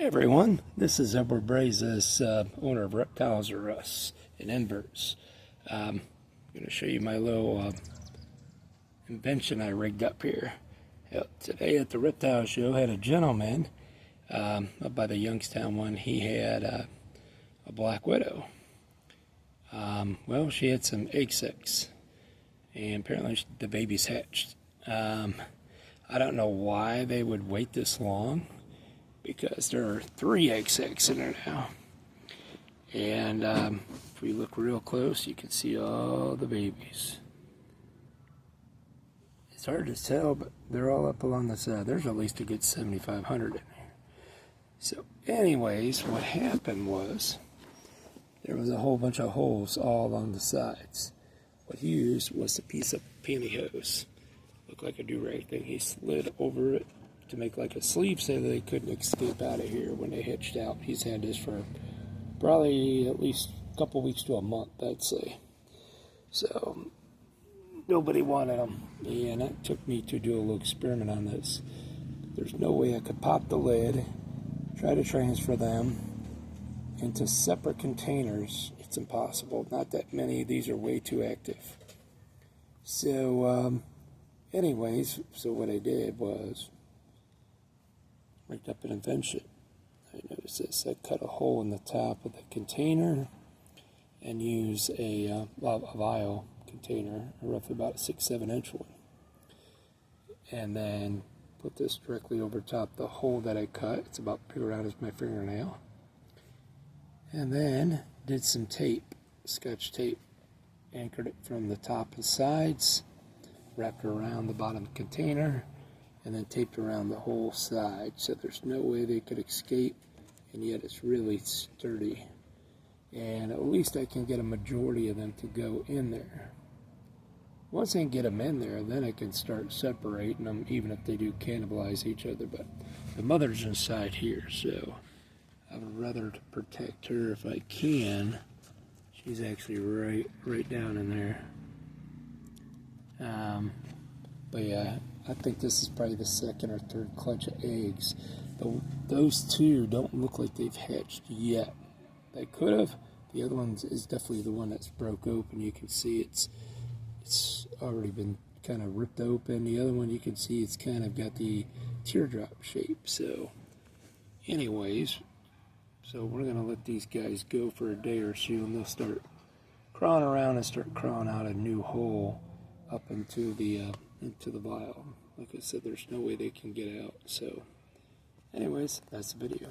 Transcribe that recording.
Hey everyone, this is Edward Brazis, owner of Reptiles R Us in Inverse. I'm going to show you my little invention I rigged up here. Today at the Reptile Show, I had a gentleman up by the Youngstown one. He had a black widow. Well, she had some egg sacs, and apparently the baby's hatched. I don't know why they would wait this long, because there are 3 egg sacs in there now. And if we look real close, you can see all the babies. It's hard to tell, but they're all up along the side. There's at least a good 7,500 in there. So anyways, what happened was there was a whole bunch of holes all along the sides. What he used was a piece of pantyhose. Looked like a do-rag thing. He slid over it to make like a sleeve so they couldn't escape out of here when they hitched out. He's had this for probably at least a couple weeks to a month, I'd say. So nobody wanted them, and that took me to do a little experiment on this. There's no way I could pop the lid, try to transfer them into separate containers. It's impossible. Not that many. These are way too active. So anyways, so what I did was rigged up an invention. I noticed this. I cut a hole in the top of the container and use a vial container, roughly about a 6-7 inch one, and then put this directly over top the hole that I cut. It's about big around as my fingernail, and then did some tape, Scotch tape, anchored it from the top and sides, wrapped it around the bottom of the container, and then taped around the whole side, so there's no way they could escape, and yet it's really sturdy. And at least I can get a majority of them to go in there. Once I can get them in there, then I can start separating them, even if they do cannibalize each other. But the mother's inside here, so I would rather protect her if I can. She's actually right down in there. But yeah, I think this is probably the 2nd or 3rd clutch of eggs. Those 2 don't look like they've hatched yet. They could have. The other one is definitely the one that's broke open. You can see it's already been kind of ripped open. The other one, you can see it's kind of got the teardrop shape. So anyways, so we're going to let these guys go for a day or 2, and they'll start crawling around and start crawling out a new hole up into the vial. Like I said, there's no way they can get out. So anyways, that's the video.